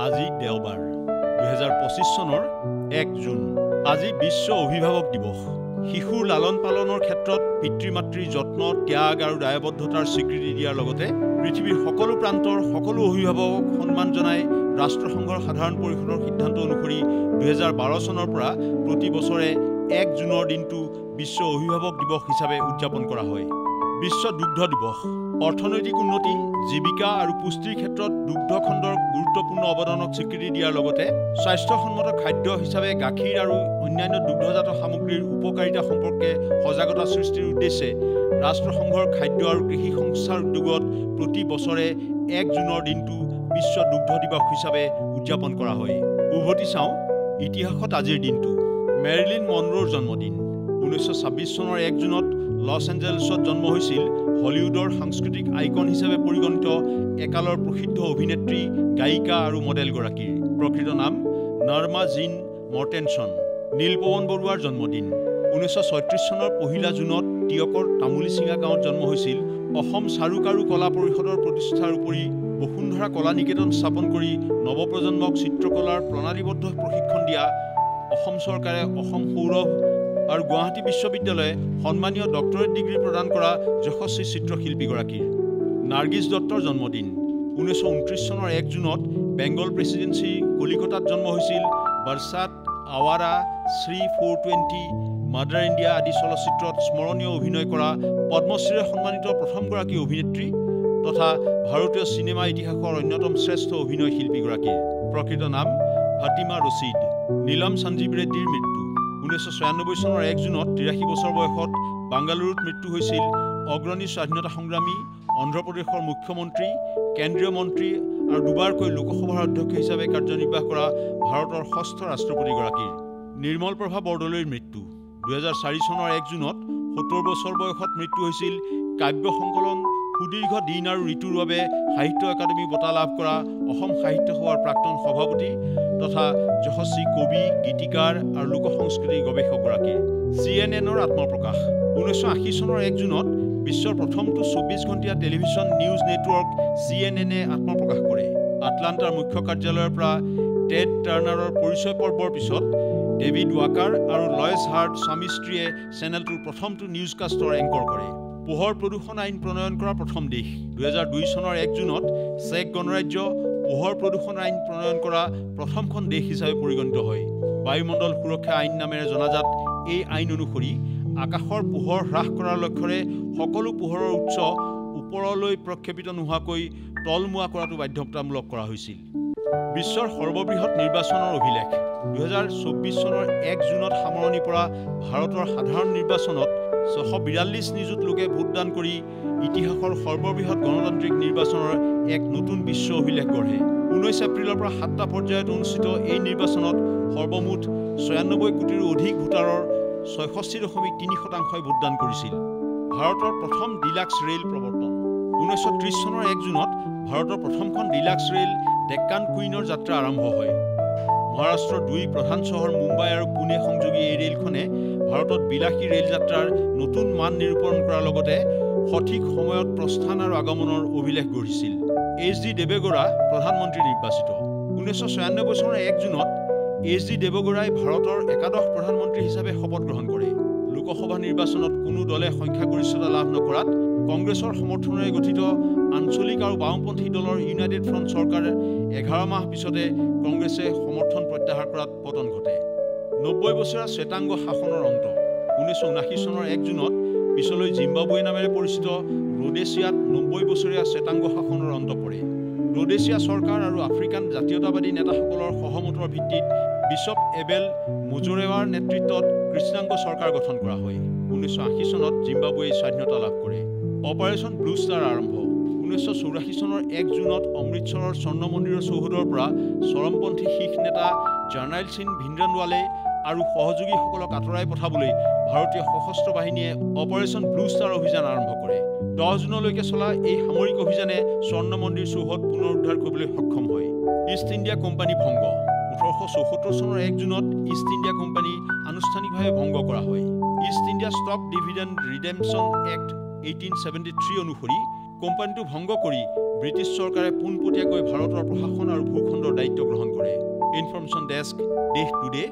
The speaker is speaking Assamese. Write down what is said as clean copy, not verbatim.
আজি দেওবাৰ 2025 চনৰ 1 জুন। আজি বিশ্ব অভিভাৱক দিৱস। শিশুৰ লালন পালনৰ ক্ষেত্ৰত পিতৃ-মাতৃৰ যত্ন, ত্যাগ আৰু দায়বদ্ধতাৰ স্বীকৃতি দিয়াৰ লগতে পৃথিৱীৰ সকলো প্ৰান্তৰ সকলো অভিভাৱকক সন্মান জনাই ৰাষ্ট্ৰসংঘৰ সাধাৰণ পৰিষদৰ সিদ্ধান্ত অনুসৰি 2012 চনৰ পৰা প্ৰতি বছৰে 1 জুনৰ দিনটো বিশ্ব অভিভাৱক দিৱস হিচাপে উদযাপন কৰা হয়। বিশ্ব দুগ্ধ দিৱস। অৰ্থনৈতিক উন্নতি, জীৱিকা আৰু পুষ্টিৰ ক্ষেত্ৰত দুগ্ধ খণ্ডৰ গুৰুত্বপূৰ্ণ অৱদানক স্বীকৃতি দিয়াৰ লগতে স্বাস্থ্যসন্মত খাদ্য হিচাপে গাখীৰ আৰু অন্যান্য দুগ্ধজাত সামগ্ৰীৰ উপকাৰিতা সম্পৰ্কে সজাগতা সৃষ্টিৰ উদ্দেশ্যে ৰাষ্ট্ৰসংঘৰ খাদ্য আৰু কৃষি সংস্থাৰ উদ্যোগত প্ৰতি বছৰে 1 জুনৰ দিনটো বিশ্ব দুগ্ধ দিৱস হিচাপে উদযাপন কৰা হয়। উভতি চাওঁ ইতিহাসত আজিৰ দিনটো। মেৰিলিন মনৰোৰ জন্মদিন। 1926 চনৰ 1 জুনত লছ এঞ্জেলেছত জন্ম হৈছিল হলিউডৰ সাংস্কৃতিক আইকন হিচাপে পৰিগণিত একালৰ প্ৰসিদ্ধ অভিনেত্ৰী, গায়িকা আৰু মডেলগৰাকীৰ প্ৰকৃত নাম নৰ্মা জিন মৰ্টেনছন। নীলপৱন বৰুৱাৰ জন্মদিন। 1936 চনৰ 1 জুনত টিয়কৰ তামুলীচিঙা গাঁৱত জন্ম হৈছিল অসম চাৰুক আৰু কলা পৰিষদৰ প্ৰতিষ্ঠাৰ উপৰি বসুন্ধৰা কলা নিকেতন স্থাপন কৰি নৱপ্ৰজন্মক চিত্ৰকলাৰ প্ৰণালীবদ্ধ প্ৰশিক্ষণ দিয়া অসম চৰকাৰে অসম সৌৰভ আৰু গুৱাহাটী বিশ্ববিদ্যালয়ে সন্মানীয় ডক্টৰেট ডিগ্ৰী প্ৰদান কৰা যশস্বী চিত্ৰশিল্পীগৰাকীৰ। নাৰ্গিছ দত্তৰ জন্মদিন। 1929 চনৰ 1 জুনত বেংগল প্ৰেচিডেন্সি কলিকতাত জন্ম হৈছিল বৰসাত, আৱাৰা, শ্ৰী 420, মাদাৰ ইণ্ডিয়া আদি চলচ্চিত্ৰত স্মৰণীয় অভিনয় কৰা পদ্মশ্ৰীৰে সন্মানিত প্ৰথমগৰাকী অভিনেত্ৰী তথা ভাৰতীয় চিনেমা ইতিহাসৰ অন্যতম শ্ৰেষ্ঠ অভিনয় শিল্পীগৰাকীৰ প্ৰকৃত নাম ফাতিমা ৰছিদ। নীলম সঞ্জীৱ ৰেড্ডিৰ মৃত্যু। 1996 চনৰ 1 জুনত 83 বছৰ বয়সত বাংগালুৰুত মৃত্যু হৈছিল অগ্ৰণী স্বাধীনতা সংগ্ৰামী, অন্ধ্ৰপ্ৰদেশৰ মুখ্যমন্ত্ৰী, কেন্দ্ৰীয় মন্ত্ৰী আৰু দুবাৰকৈ লোকসভাৰ অধ্যক্ষ হিচাপে কাৰ্যনিৰ্বাহ কৰা ভাৰতৰ ষষ্ঠ ৰাষ্ট্ৰপতিগৰাকীৰ। নিৰ্মল প্ৰভা বৰদলৈৰ মৃত্যু। 2004 চনৰ 1 জুনত 70 বছৰ বয়সত মৃত্যু হৈছিল কাব্য সংকলন সুদীৰ্ঘ দিন আৰু ঋতুৰ বাবে সাহিত্য একাডেমী বঁটা লাভ কৰা অসম সাহিত্য সভাৰ প্ৰাক্তন সভাপতি তথা যশস্বী কবি, গীতিকাৰ আৰু লোক সংস্কৃতিৰ গৱেষকগৰাকীৰ। CNN-ৰ আত্মপ্ৰকাশ। 1980 চনৰ 1 জুনত বিশ্বৰ প্ৰথমটো 24 ঘণ্টীয়া টেলিভিছন নিউজ নেটৱৰ্ক CNN-এ আত্মপ্ৰকাশ কৰে। আটলাণ্টাৰ মুখ্য কাৰ্যালয়ৰ পৰা টেড টাৰ্নাৰৰ পৰিচয় পৰ্বৰ পিছত ডেভিড ৱাকাৰ আৰু লয়েছ হাৰ্ট স্বামী-স্ত্ৰীয়ে চেনেলটোৰ প্ৰথমটো নিউজকাষ্টৰ এংকৰ কৰে। পোহৰ প্ৰদূষণ আইন প্ৰণয়ন কৰা প্ৰথম দেশ। 2002 চনৰ 1 জুনত চেক গণৰাজ্য পোহৰ প্ৰদূষণ আইন প্ৰণয়ন কৰা প্ৰথমখন দেশ হিচাপে পৰিগণিত হয়। বায়ুমণ্ডল সুৰক্ষা আইন নামেৰে জনাজাত এই আইন অনুসৰি আকাশৰ পোহৰ হ্ৰাস কৰাৰ লক্ষ্যৰে সকলো পোহৰৰ উৎস ওপৰলৈ প্ৰক্ষেপিত নোহোৱাকৈ তলমুৱা কৰাটো বাধ্যতামূলক কৰা হৈছিল। বিশ্বৰ সৰ্ববৃহৎ নিৰ্বাচনৰ অভিলেখ। 2024 চনৰ 1 জুনত সামৰণি পৰা ভাৰতৰ সাধাৰণ নিৰ্বাচনত 642 নিযুত লোকে ভোটদান কৰি ইতিহাসৰ সৰ্ববৃহৎ গণতান্ত্ৰিক নিৰ্বাচনৰ এক নতুন বিশ্ব অভিলেখ গঢ়ে। 19 এপ্ৰিলৰ পৰা 7টা পৰ্যায়ত অনুষ্ঠিত এই নিৰ্বাচনত সৰ্বমুঠ 96 কোটিৰো অধিক ভোটাৰৰ 66.3% ভোটদান কৰিছিল। ভাৰতৰ প্ৰথম ডিলাক্স ৰেল প্ৰৱৰ্তন। 1930 চনৰ 1 জুনত ভাৰতৰ প্ৰথমখন ডিলাক্স ৰেল ডেক্কান কুইনৰ যাত্ৰা আৰম্ভ হয়। মহাৰাষ্ট্ৰৰ 2 প্ৰধান চহৰ মুম্বাই আৰু পুনে সংযোগী এই ৰেলখনে ভাৰতত বিলাসী ৰেল যাত্ৰাৰ নতুন মান নিৰূপণ কৰাৰ লগতে সঠিক সময়ত প্ৰস্থান আৰু আগমনৰ অভিলেখ গঢ়িছিল। HD দেৱেগৌড়া প্ৰধানমন্ত্ৰী নিৰ্বাচিত। 1996 চনৰ 1 জুনত HD দেৱেগৌড়াই ভাৰতৰ একাদশ প্ৰধানমন্ত্ৰী হিচাপে শপত গ্ৰহণ কৰে। লোকসভা নিৰ্বাচনত কোনো দলে সংখ্যাগৰিষ্ঠতা লাভ নকৰাত কংগ্ৰেছৰ সমৰ্থনেৰে গঠিত আঞ্চলিক আৰু বাওঁপন্থী দলৰ ইউনাইটেড ফ্ৰণ্ট চৰকাৰে 11 মাহ পিছতে কংগ্ৰেছে সমৰ্থন প্ৰত্যাহাৰ কৰাত পতন ঘটে। 90 বছৰীয়া শ্বেতাংগ শাসনৰ অন্ত। 1979 চনৰ 1 জুনত পিছলৈ জিম্বাবুৱে নামেৰে পৰিচিত ৰোডেছিয়াত 90 বছৰীয়া শ্বেতাংগ শাসনৰ অন্ত পৰে। ৰোডেছিয়া চৰকাৰ আৰু আফ্ৰিকান জাতীয়তাবাদী নেতাসকলৰ সহমতৰ ভিত্তিত বিশ্বপ এবেল মুজোৰেৱাৰ নেতৃত্বত কৃষ্ণাংগ চৰকাৰ গঠন কৰা হয়। 1980 চনত জিম্বাবুৱে স্বাধীনতা লাভ কৰে। অপাৰেশ্যন ব্লু ষ্টাৰ আৰম্ভ। 1984 চনৰ 1 জুনত অমৃতসৰৰ স্বৰ্ণ মন্দিৰৰ চৌহদৰ পৰা চৰমপন্থী শিখ নেতা জাৰ্নাইল সিং ভিন্দ্ৰনৱালে আৰু সহযোগীসকলক আঁতৰাই পঠাবলৈ ভাৰতীয় সশস্ত্ৰ বাহিনীয়ে অপাৰেশ্যন ব্লু ষ্টাৰ অভিযান আৰম্ভ কৰে। 10 জুনলৈকে চলা এই সামৰিক অভিযানে স্বৰ্ণ মন্দিৰ চৌহদ পুনৰুদ্ধাৰ কৰিবলৈ সক্ষম হয়। ইষ্ট ইণ্ডিয়া কোম্পানী ভংগ। 1874 চনৰ 1 জুনত ইষ্ট ইণ্ডিয়া কোম্পানী আনুষ্ঠানিকভাৱে ভংগ কৰা হয়। East India stock dividend redemption act 1873 অনুসৰি কোম্পানীটো ভংগ কৰি ব্ৰিটিছ চৰকাৰে পোনপটীয়াকৈ ভাৰতৰ প্ৰশাসন আৰু ভূখণ্ডৰ দায়িত্ব গ্ৰহণ ইনফৰমেশ্যন ডেস্ক দেশ টুডে